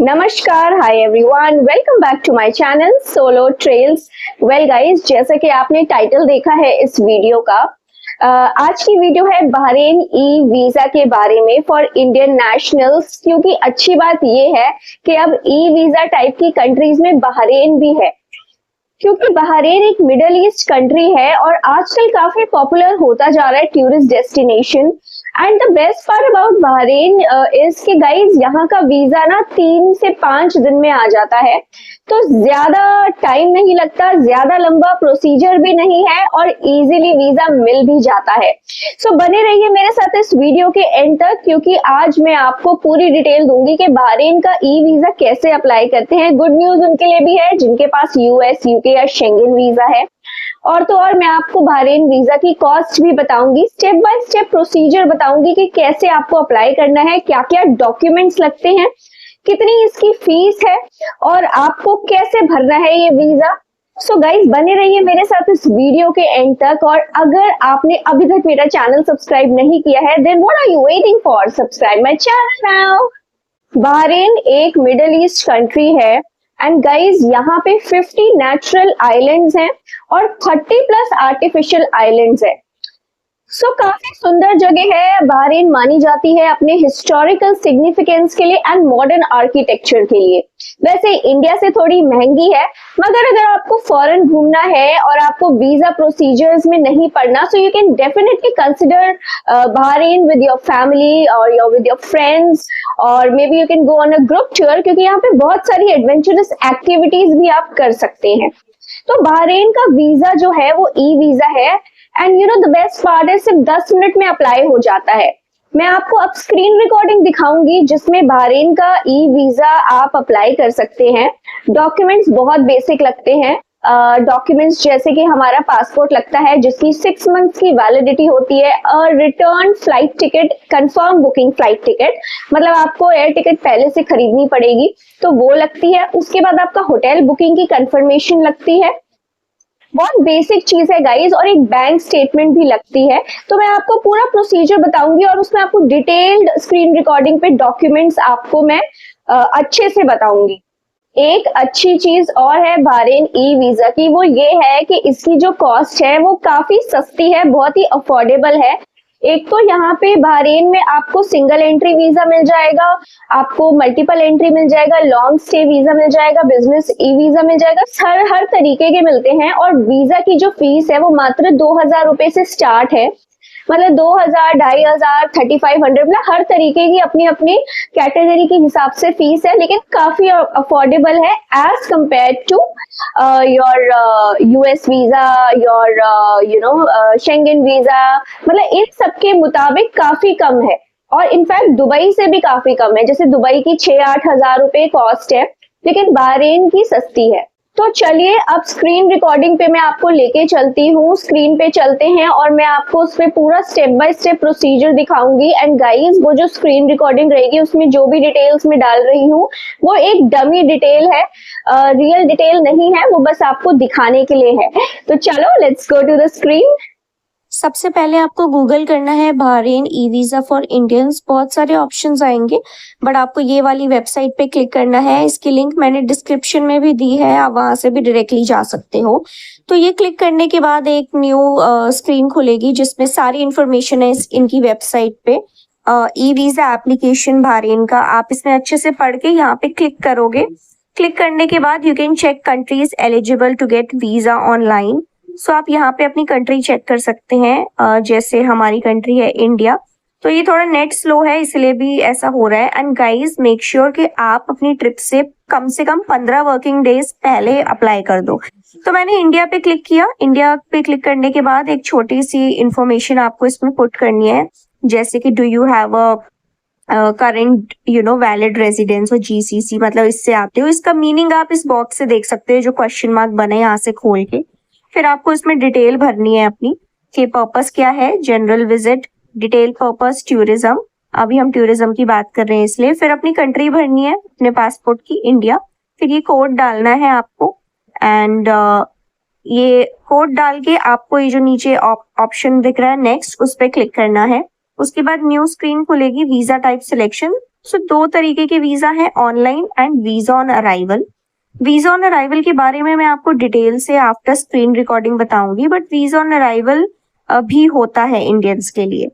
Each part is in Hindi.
नमस्कार, hi everyone, welcome back to my channel solo trails. Well guys, जैसा कि आपने टाइटल देखा है इस वीडियो का, आज की वीडियो है बहरीन ई वीजा के बारे में फॉर इंडियन नेशनल्स। क्योंकि अच्छी बात ये है कि अब ई वीजा टाइप की कंट्रीज में बहरीन भी है, क्योंकि बहरीन एक मिडल ईस्ट कंट्री है और आजकल काफी पॉपुलर होता जा रहा है tourist destination. And the best part about Bahrain is कि गाइज यहाँ का वीजा ना 3 से 5 दिन में आ जाता है, तो ज्यादा टाइम नहीं लगता, ज्यादा लंबा प्रोसीजर भी नहीं है और इजीली वीजा मिल भी जाता है। सो बने रहिए मेरे साथ इस वीडियो के एंड तक, क्योंकि आज मैं आपको पूरी डिटेल दूंगी कि बहरीन का ई वीजा कैसे अप्लाई करते हैं। गुड न्यूज उनके लिए भी है जिनके पास यूएस, यूके या शेंगन वीजा है। और तो और मैं आपको बहरीन वीजा की कॉस्ट भी बताऊंगी, स्टेप बाय स्टेप प्रोसीजर बताऊंगी कि कैसे आपको अप्लाई करना है, क्या क्या डॉक्यूमेंट्स लगते हैं, कितनी इसकी फीस है और आपको कैसे भरना है ये वीजा। सो गाइज बने रहिए मेरे साथ इस वीडियो के एंड तक। और अगर आपने अभी तक मेरा चैनल सब्सक्राइब नहीं किया है, then what are you waiting for? Subscribe my channel now. Bahrain एक मिडल ईस्ट कंट्री है एंड गाइज यहाँ पे 50 नेचुरल आइलैंड्स हैं और 30 प्लस आर्टिफिशियल आइलैंड्स है। सो काफी सुंदर जगह है। बहरीन मानी जाती है अपने हिस्टोरिकल सिग्निफिकेंस के लिए एंड मॉडर्न आर्किटेक्चर के लिए। वैसे इंडिया से थोड़ी महंगी है, मगर अगर आपको फॉरेन घूमना है और आपको वीजा प्रोसीजर्स में नहीं पड़ना, सो you can definitely consider Bahrain with your family और विद योर फ्रेंड्स, और may be you can go on a group tour, क्योंकि यहाँ पे बहुत सारी एडवेंचरस एक्टिविटीज भी आप कर सकते हैं। तो बहरीन का वीजा जो है वो ई वीजा है and you know the best part है, सिर्फ 10 मिनट में अप्लाई हो जाता है। मैं आपको अब स्क्रीन रिकॉर्डिंग दिखाऊंगी जिसमें बहरीन का ई वीजा आप अप्लाई कर सकते हैं। डॉक्यूमेंट्स बहुत बेसिक लगते हैं। डॉक्यूमेंट्स जैसे कि हमारा पासपोर्ट लगता है जिसकी 6 मंथ्स की वैलिडिटी होती है, return flight ticket, confirm booking flight ticket, मतलब आपको एयर टिकट पहले से खरीदनी पड़ेगी तो वो लगती है। उसके बाद आपका होटल बुकिंग की कंफर्मेशन लगती है, बहुत बेसिक चीज है गाइज, और एक बैंक स्टेटमेंट भी लगती है। तो मैं आपको पूरा प्रोसीजर बताऊंगी और उसमें आपको डिटेल्ड स्क्रीन रिकॉर्डिंग पे डॉक्यूमेंट्स आपको मैं अच्छे से बताऊंगी। एक अच्छी चीज और है बहरीन ई वीजा की, वो ये है कि इसकी जो कॉस्ट है वो काफी सस्ती है, बहुत ही अफोर्डेबल है। एक तो यहाँ पे बहरीन में आपको सिंगल एंट्री वीजा मिल जाएगा, आपको मल्टीपल एंट्री मिल जाएगा, लॉन्ग स्टे वीजा मिल जाएगा, बिजनेस ई वीजा मिल जाएगा, हर तरीके के मिलते हैं। और वीजा की जो फीस है वो मात्र 2000 रुपए से स्टार्ट है, मतलब 2000, 2500, 3500, मतलब हर तरीके की अपनी अपनी कैटेगरी के हिसाब से फीस है, लेकिन काफी अफोर्डेबल है as compared to your US visa, your Schengen visa, मतलब इन सबके मुताबिक काफी कम है। और इनफैक्ट दुबई से भी काफी कम है, जैसे दुबई की 6-8 हजार रुपए कॉस्ट है, लेकिन बहरीन की सस्ती है। तो चलिए अब स्क्रीन रिकॉर्डिंग पे मैं आपको लेके चलती हूँ। स्क्रीन पे चलते हैं और मैं आपको उस पे पूरा स्टेप बाय स्टेप प्रोसीजर दिखाऊंगी। एंड गाइस, वो जो स्क्रीन रिकॉर्डिंग रहेगी उसमें जो भी डिटेल्स मैं डाल रही हूँ वो एक डमी डिटेल है, रियल डिटेल नहीं है, वो बस आपको दिखाने के लिए है। तो चलो let's go to the screen. सबसे पहले आपको गूगल करना है Bahrain e visa for Indians. बहुत सारे ऑप्शंस आएंगे, बट आपको ये वाली वेबसाइट पे क्लिक करना है। इसकी लिंक मैंने डिस्क्रिप्शन में भी दी है, आप वहां से भी डायरेक्टली जा सकते हो। तो ये क्लिक करने के बाद एक न्यू स्क्रीन खुलेगी जिसमें सारी इंफॉर्मेशन है इनकी वेबसाइट पे। ई वीजा एप्लीकेशन बहरीन का, आप इसमें अच्छे से पढ़ के यहाँ पे क्लिक करोगे। क्लिक करने के बाद you can check countries eligible to get visa online. So आप यहाँ पे अपनी कंट्री चेक कर सकते हैं, जैसे हमारी कंट्री है इंडिया। तो ये थोड़ा नेट स्लो है इसलिए भी ऐसा हो रहा है। एंड गाइज मेक श्योर कि आप अपनी ट्रिप से कम 15 वर्किंग डेज पहले अप्लाई कर दो। तो मैंने इंडिया पे क्लिक किया। इंडिया पे क्लिक करने के बाद एक छोटी सी इंफॉर्मेशन आपको इसमें पुट करनी है, जैसे कि do you have a current valid residence और जीसीसी, मतलब इससे आते हो। इसका मीनिंग आप इस बॉक्स से देख सकते हो जो क्वेश्चन मार्क बना है यहाँ से खोल के। फिर आपको इसमें डिटेल भरनी है अपनी कि पर्पस क्या है, general visit, detail purpose, tourism. अभी हम टूरिज्म की बात कर रहे हैं इसलिए। फिर अपनी कंट्री भरनी है अपने पासपोर्ट की, इंडिया। फिर ये कोड डालना है आपको एंड ये कोड डाल के आपको ये जो नीचे ऑप्शन दिख रहा है नेक्स्ट, उस पर क्लिक करना है। उसके बाद न्यू स्क्रीन खुलेगी, वीजा टाइप सिलेक्शन। सो दो तरीके के वीजा है, online and visa on arrival. Visa on arrival के बारे में मैं आपको डिटेल से आफ्टर स्क्रीन रिकॉर्डिंग बताऊंगी, बट वीजा ऑन अराइवल भी होता है इंडियंस के लिए।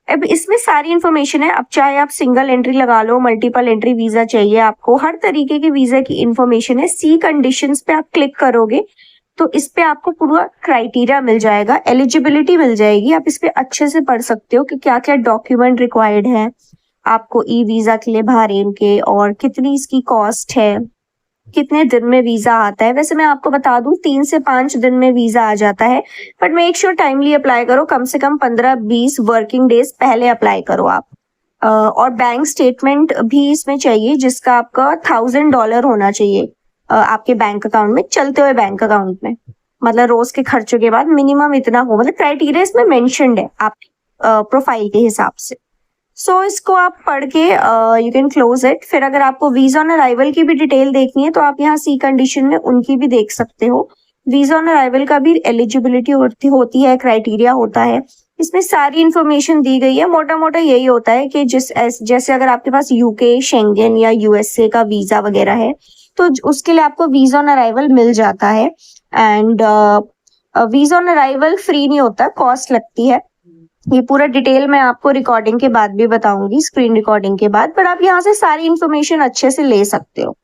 अब इसमें सारी इंफॉर्मेशन है, अब चाहे आप सिंगल एंट्री लगा लो, मल्टीपल एंट्री वीजा चाहिए आपको, हर तरीके के वीजा की इंफॉर्मेशन है। सी कंडीशंस पे आप क्लिक करोगे तो इस पे आपको पूरा क्राइटेरिया मिल जाएगा, एलिजिबिलिटी मिल जाएगी। आप इस पे अच्छे से पढ़ सकते हो कि क्या क्या डॉक्यूमेंट रिक्वायर्ड है आपको ई वीजा के लिए बहरीन के, और कितनी इसकी कॉस्ट है, कितने दिन में वीजा आता है। वैसे मैं आपको बता दूं 3 से 5 दिन में वीजा आ जाता है, but make sure timely apply करो, कम से कम 15-20 वर्किंग डेज पहले अप्लाई करो आप। और बैंक स्टेटमेंट भी इसमें चाहिए जिसका आपका $1000 होना चाहिए आपके बैंक अकाउंट में, चलते हुए बैंक अकाउंट में, मतलब रोज के खर्चों के बाद मिनिमम इतना हो, मतलब क्राइटेरिया इसमें मेंशन्ड है आपकी प्रोफाइल के हिसाब से। सो इसको आप पढ़ के यू कैन क्लोज इट। फिर अगर आपको वीजा ऑन अराइवल की भी डिटेल देखनी है तो आप यहाँ सी कंडीशन में उनकी भी देख सकते हो। वीजा ऑन अराइवल का भी एलिजिबिलिटी होती है, क्राइटेरिया होता है, इसमें सारी इंफॉर्मेशन दी गई है। मोटा मोटा यही होता है कि जैसे अगर आपके पास यूके, शेंगन या यूएसए का वीजा वगैरह है तो उसके लिए आपको वीजा ऑन अराइवल मिल जाता है। And visa on arrival free नहीं होता, कॉस्ट लगती है। ये पूरा डिटेल मैं आपको रिकॉर्डिंग के बाद भी बताऊंगी, स्क्रीन रिकॉर्डिंग के बाद, पर आप यहाँ से सारी इंफॉर्मेशन अच्छे से ले सकते हो।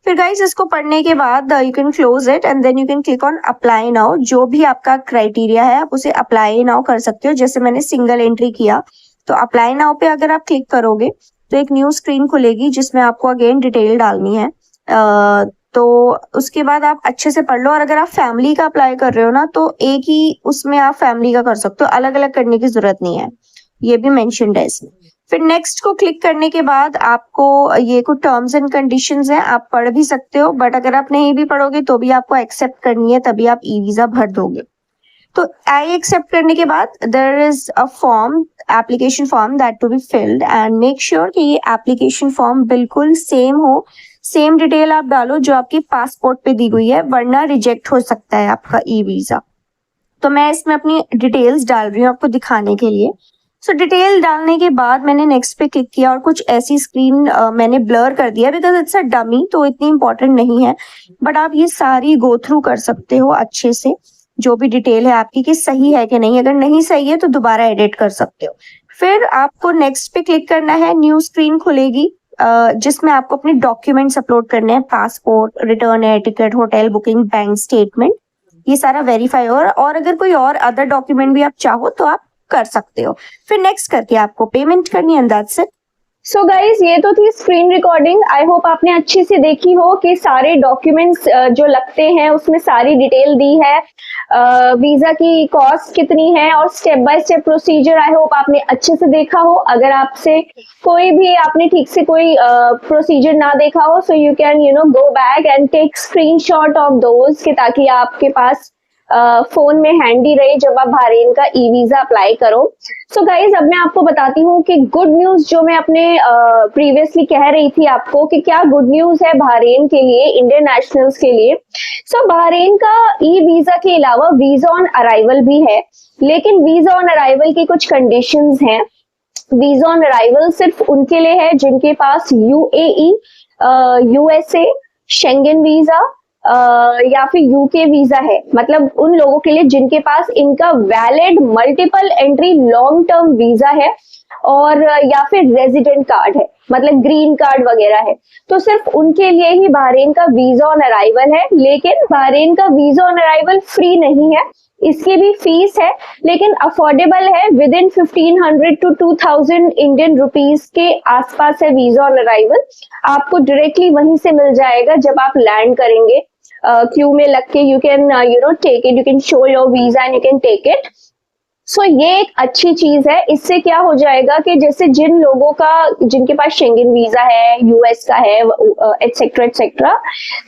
फिर गाइस इसको पढ़ने के बाद you can close it and then you can click on apply now. जो भी आपका क्राइटेरिया है आप उसे अप्लाई नाउ कर सकते हो। जैसे मैंने सिंगल एंट्री किया तो अप्लाई नाउ पे अगर आप क्लिक करोगे तो एक न्यू स्क्रीन खुलेगी जिसमें आपको अगेन डिटेल डालनी है। तो उसके बाद आप अच्छे से पढ़ लो। और अगर आप फैमिली का अप्लाई कर रहे हो ना तो एक ही उसमें आप फैमिली का कर सकते हो, अलग अलग करने की जरूरत नहीं है, ये भी मेंशन्ड है इसमें। फिर नेक्स्ट को क्लिक करने के बाद आपको ये कुछ टर्म्स एंड कंडीशंस हैं, आप पढ़ भी सकते हो, बट अगर आप नहीं भी पढ़ोगे तो भी आपको एक्सेप्ट करनी है, तभी आप ई वीजा भर दोगे। तो आई एक्सेप्ट करने के बाद there is a form, application form that to be filled, and make sure कि ये एप्लीकेशन फॉर्म बिल्कुल सेम हो, सेम डिटेल आप डालो जो आपकी पासपोर्ट पे दी हुई है, वरना रिजेक्ट हो सकता है आपका ई वीजा। तो मैं इसमें अपनी डिटेल्स डाल रही हूँ आपको दिखाने के लिए। सो डिटेल डालने के बाद मैंने नेक्स्ट पे क्लिक किया और कुछ ऐसी स्क्रीन मैंने ब्लर कर दिया बिकॉज इट्स अ डमी, तो इतनी इंपॉर्टेंट नहीं है, बट आप ये सारी गो थ्रू कर सकते हो अच्छे से, जो भी डिटेल है आपकी कि सही है कि नहीं। अगर नहीं सही है तो दोबारा एडिट कर सकते हो। फिर आपको नेक्स्ट पे क्लिक करना है, न्यू स्क्रीन खुलेगी जिसमें आपको अपने डॉक्यूमेंट्स अपलोड करने हैं, passport, return air ticket, hotel booking, bank statement, ये सारा वेरीफाई हो। और अगर कोई और अदर डॉक्यूमेंट भी आप चाहो तो आप कर सकते हो। फिर नेक्स्ट करके आपको पेमेंट करनी है, दैट्स इट। सो गाइज ये तो थी स्क्रीन रिकॉर्डिंग। आई होप आपने अच्छे से देखी हो कि सारे डॉक्यूमेंट्स जो लगते हैं उसमें सारी डिटेल दी है, वीजा की कॉस्ट कितनी है और step by step procedure I hope आपने अच्छे से देखा हो। अगर आपसे कोई भी आपने ठीक से कोई प्रोसीजर ना देखा हो so you can go back and take screenshot of those के ताकि आपके पास फोन में हैंडी रहे जब आप बहरीन का ई वीजा अप्लाई करो। सो गाइज अब मैं आपको बताती हूँ कि गुड न्यूज जो मैं अपने प्रीवियसली कह रही थी आपको कि क्या गुड न्यूज है बहरीन के लिए, इंडियन नेशनल्स के लिए। सो बहरीन का ई वीजा के अलावा वीजा ऑन अराइवल भी है, लेकिन वीजा ऑन अराइवल की कुछ कंडीशंस हैं। वीजा ऑन अराइवल सिर्फ उनके लिए है जिनके पास यूएई, यूएसए, शेंगन वीजा या फिर यूके वीजा है, मतलब उन लोगों के लिए जिनके पास इनका valid multiple entry long term visa है और या फिर रेजिडेंट कार्ड है, मतलब ग्रीन कार्ड वगैरह है, तो सिर्फ उनके लिए ही बहरीन का वीजा ऑन अराइवल है। लेकिन बहरीन का वीजा ऑन अराइवल फ्री नहीं है, इसकी भी फीस है, लेकिन अफोर्डेबल है, with in 1500 to 2000 Indian rupees के आसपास है वीजा ऑन अराइवल। आपको डायरेक्टली वहीं से मिल जाएगा जब आप लैंड करेंगे, क्यू में लग के you can take it, you can show your visa and you can take it. So ये एक अच्छी चीज है। इससे क्या हो जाएगा कि जैसे जिन लोगों का जिनके पास शेंगन वीजा है, यूएस का है, एटसेट्रा एटसेट्रा,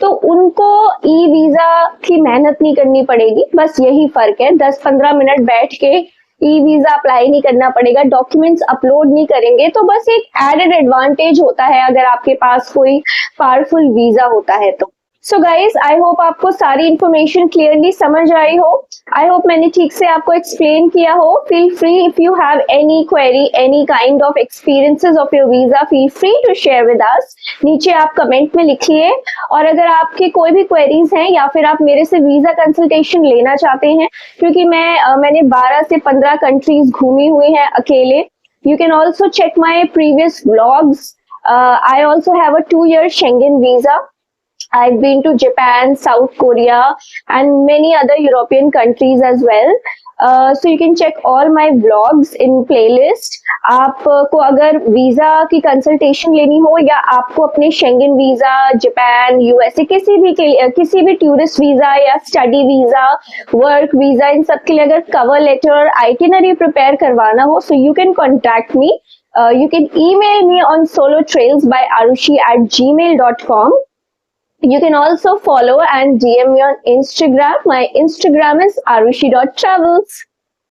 तो उनको ई वीजा की मेहनत नहीं करनी पड़ेगी। बस यही फर्क है, 10-15 मिनट बैठ के ई वीजा अप्लाई नहीं करना पड़ेगा, डॉक्यूमेंट्स अपलोड नहीं करेंगे, तो बस एक एडेड एडवांटेज होता है अगर आपके पास कोई पावरफुल वीजा होता है तो। सो गाइज आई होप आपको सारी इंफॉर्मेशन क्लियरली समझ आई हो। आई होप मैंने ठीक से आपको एक्सप्लेन किया हो. Feel free if you have any query, any kind of experiences of your visa, feel free to share with us. नीचे आप कमेंट में लिखिए. और अगर आपके कोई भी क्वेरीज हैं या फिर आप मेरे से वीजा कंसल्टेशन लेना चाहते हैं, क्योंकि मैंने 12 से 15 कंट्रीज घूमी हुई हैं अकेले. You can also check my previous vlogs. I also have a 2-year Schengen visa. I've been to Japan, South Korea, and many other European countries as well. So you can check all my vlogs in playlist. आपको अगर वीजा की कंसल्टेशन लेनी हो या आपको अपने शेंगन वीजा, जापान, यूएसए किसी भी टूरिस्ट वीजा या स्टडी वीजा, वर्क वीजा, इन सब के लिए अगर कवर लेटर, आइटिनरी प्रिपेयर करवाना हो, so you can contact me. You can email me on solotrails@arushi@gmail.com. You can also follow and DM me on Instagram. My Instagram is arushi.travels.